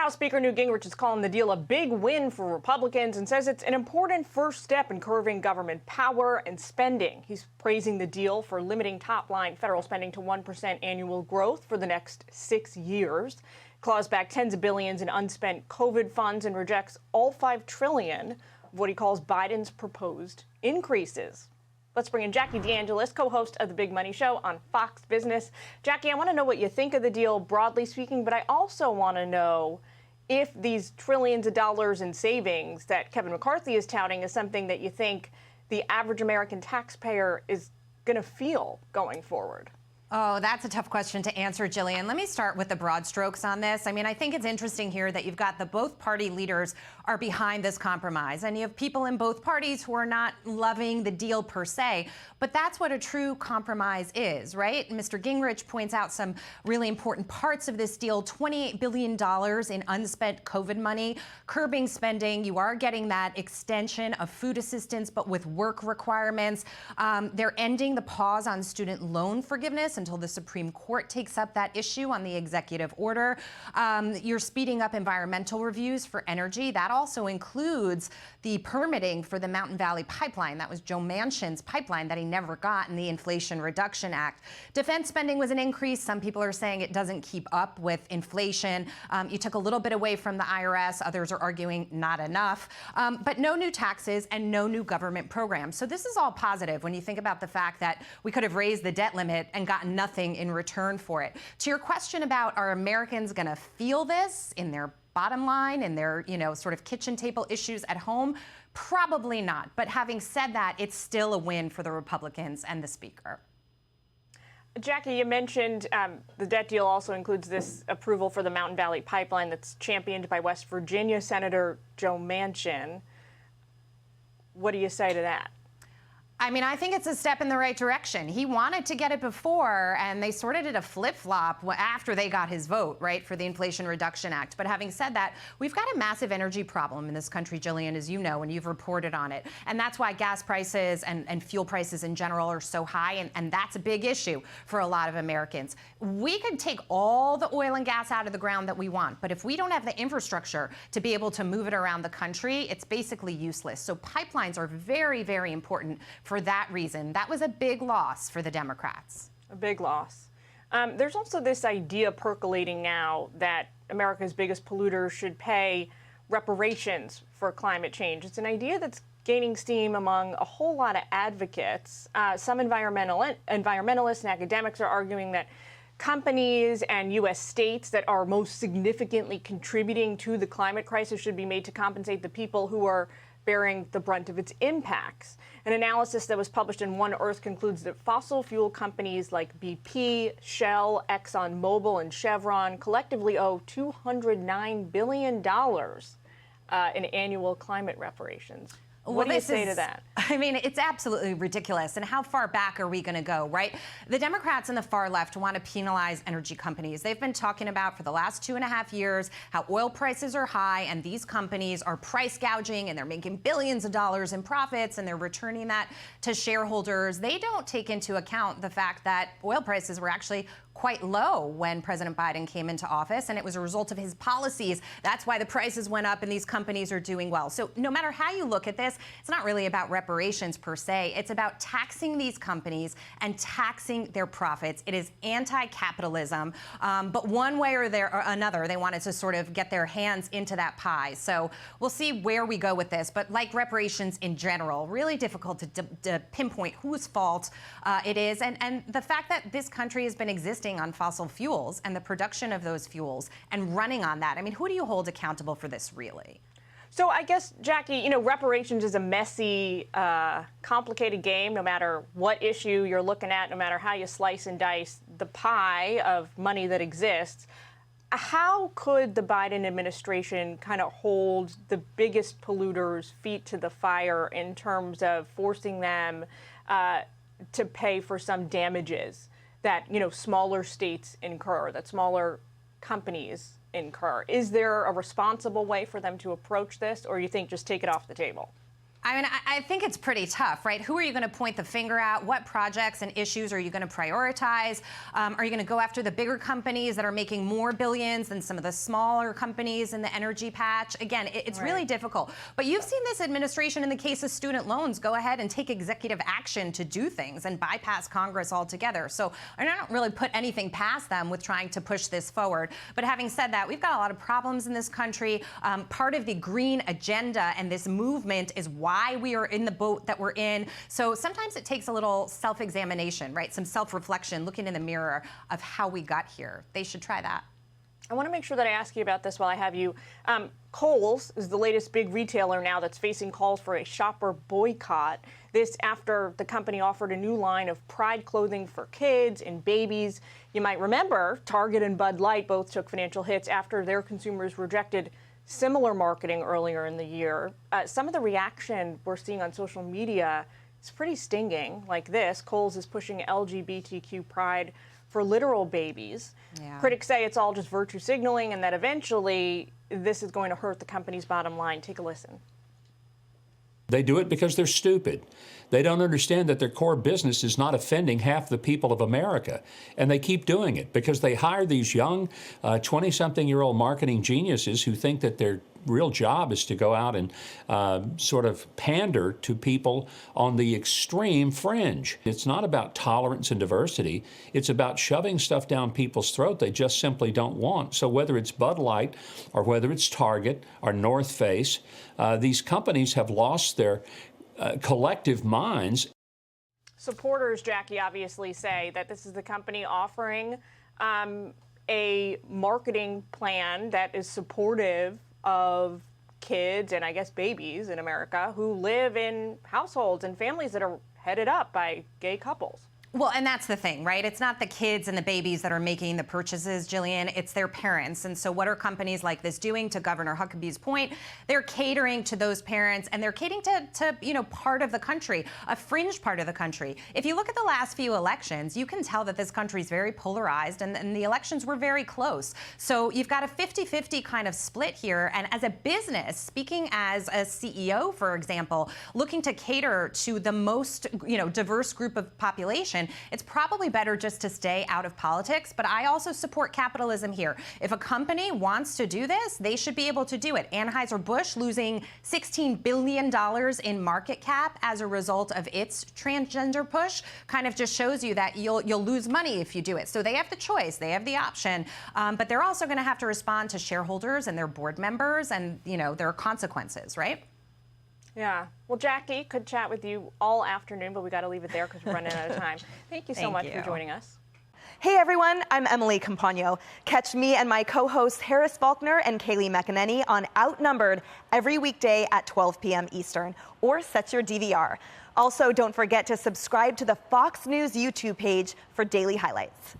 House Speaker Newt Gingrich is calling the deal a big win for Republicans and says it's an important first step in curbing government power and spending. He's praising the deal for limiting top-line federal spending to 1% annual growth for the next 6 years. Claws back tens of billions in unspent COVID funds and rejects all $5 trillion of what he calls Biden's proposed increases. Let's bring in Jackie DeAngelis, co-host of The Big Money Show on Fox Business. Jackie, I want to know what you think of the deal, broadly speaking, but I also want to know if these trillions of dollars in savings that Kevin McCarthy is touting is something that you think the average American taxpayer is going to feel going forward. Oh, that's a tough question to answer, Jillian. Let me start with the broad strokes on this. I mean, I think it's interesting here that you've got both party leaders are behind this compromise, and you have people in both parties who are not loving the deal per se, but that's what a true compromise is, right? Mr. Gingrich points out some really important parts of this deal: $28 billion in unspent COVID money, curbing spending. You are getting that extension of food assistance, but with work requirements. They're ending the pause on student loan forgiveness until the Supreme Court takes up that issue on the executive order. You're speeding up environmental reviews for energy. That also includes the permitting for the Mountain Valley Pipeline. That was Joe Manchin's pipeline that he never got in the Inflation Reduction Act. Defense spending was an increase. Some people are saying it doesn't keep up with inflation. You took a little bit away from the IRS. Others are arguing not enough. But no new taxes and no new government programs. So this is all positive when you think about the fact that we could have raised the debt limit and gotten nothing in return for it. To your question about, are Americans going to feel this in their bottom line and their, sort of kitchen table issues at home? Probably not. But having said that, it's still a win for the Republicans and the Speaker. Jackie, you mentioned the debt deal also includes this approval for the Mountain Valley Pipeline that's championed by West Virginia Senator Joe Manchin. What do you say to that? I mean, I think it's a step in the right direction. He wanted to get it before, and they sort of did a flip-flop after they got his vote, right, for the Inflation Reduction Act. But having said that, we've got a massive energy problem in this country, Jillian, as you know, and you've reported on it. And that's why gas prices and fuel prices in general are so high, and that's a big issue for a lot of Americans. We could take all the oil and gas out of the ground that we want, but if we don't have the infrastructure to be able to move it around the country, it's basically useless. So pipelines are very, very important for that reason. That was a big loss for the Democrats. A big loss. There's also this idea percolating now that America's biggest polluters should pay reparations for climate change. It's an idea that's gaining steam among a whole lot of advocates. Some environmentalists and academics are arguing that companies and U.S. states that are most significantly contributing to the climate crisis should be made to compensate the people who are bearing the brunt of its impacts. An analysis that was published in One Earth concludes that fossil fuel companies like BP, Shell, ExxonMobil, and Chevron collectively owe $209 billion in annual climate reparations. What do you say to that? I mean, it's absolutely ridiculous. And how far back are we going to go, right? The Democrats and the far left want to penalize energy companies. They've been talking about for the last 2.5 years how oil prices are high and these companies are price gouging and they're making billions of dollars in profits and they're returning that to shareholders. They don't take into account the fact that oil prices were actually quite low when President Biden came into office, and it was a result of his policies. That's why the prices went up and these companies are doing well. So no matter how you look at this, it's not really about reparations per se. It's about taxing these companies and taxing their profits. It is anti-capitalism, but one way or another, they wanted to sort of get their hands into that pie. So we'll see where we go with this. But like reparations in general, really difficult to pinpoint whose fault it is. And the fact that this country has been existing on fossil fuels and the production of those fuels and running on that. I mean, who do you hold accountable for this, really? So I guess, Jackie, reparations is a messy, complicated game, no matter what issue you're looking at, no matter how you slice and dice the pie of money that exists. How could the Biden administration kind of hold the biggest polluters' feet to the fire in terms of forcing them to pay for some damages that, smaller states incur, that smaller companies incur? Is there a responsible way for them to approach this, or you think just take it off the table? I mean, I think it's pretty tough, right? Who are you going to point the finger at? What projects and issues are you going to prioritize? Are you going to go after the bigger companies that are making more billions than some of the smaller companies in the energy patch? Again, it's really difficult. But you've seen this administration, in the case of student loans, go ahead and take executive action to do things and bypass Congress altogether. So I don't really put anything past them with trying to push this forward. But having said that, we've got a lot of problems in this country. Part of the green agenda and this movement is why we are in the boat that we're in. So sometimes it takes a little self-examination, right? Some self-reflection, looking in the mirror of how we got here. They should try that. I want to make sure that I ask you about this while I have you. Kohl's is the latest big retailer now that's facing calls for a shopper boycott. This after the company offered a new line of pride clothing for kids and babies. You might remember Target and Bud Light both took financial hits after their consumers rejected similar marketing earlier in the year. Some of the reaction we're seeing on social media is pretty stinging. Like this, Kohl's is pushing LGBTQ pride for literal babies. Yeah. Critics say it's all just virtue signaling and that eventually this is going to hurt the company's bottom line. Take a listen. They do it because they're stupid. They don't understand that their core business is not offending half the people of America. And they keep doing it because they hire these young 20-something-year-old marketing geniuses who think that their real job is to go out and sort of pander to people on the extreme fringe. It's not about tolerance and diversity. It's about shoving stuff down people's throat they just simply don't want. So whether it's Bud Light or whether it's Target or North Face, these companies have lost their collective minds. Supporters, Jackie, obviously say that this is the company offering a marketing plan that is supportive of kids and I guess babies in America who live in households and families that are headed up by gay couples. Well, and that's the thing, right? It's not the kids and the babies that are making the purchases, Jillian. It's their parents. And so what are companies like this doing? To Governor Huckabee's point, they're catering to those parents, and they're catering to part of the country, a fringe part of the country. If you look at the last few elections, you can tell that this country is very polarized, and the elections were very close. So you've got a 50-50 kind of split here. And as a business, speaking as a CEO, for example, looking to cater to the most diverse group of population, it's probably better just to stay out of politics. But I also support capitalism here. If a company wants to do this, they should be able to do it. Anheuser-Busch losing $16 billion in market cap as a result of its transgender push kind of just shows you that you'll lose money if you do it. So they have the choice, they have the option, but they're also going to have to respond to shareholders and their board members, and there are consequences, right? Yeah. Well, Jackie, could chat with you all afternoon, but we got to leave it there because we're running out of time. Thank you so much for joining us. Hey everyone, I'm Emily Campagno. Catch me and my co-hosts Harris Faulkner and Kaylee McEnany on Outnumbered every weekday at 12 p.m. Eastern, or set your DVR. Also, don't forget to subscribe to the Fox News YouTube page for daily highlights.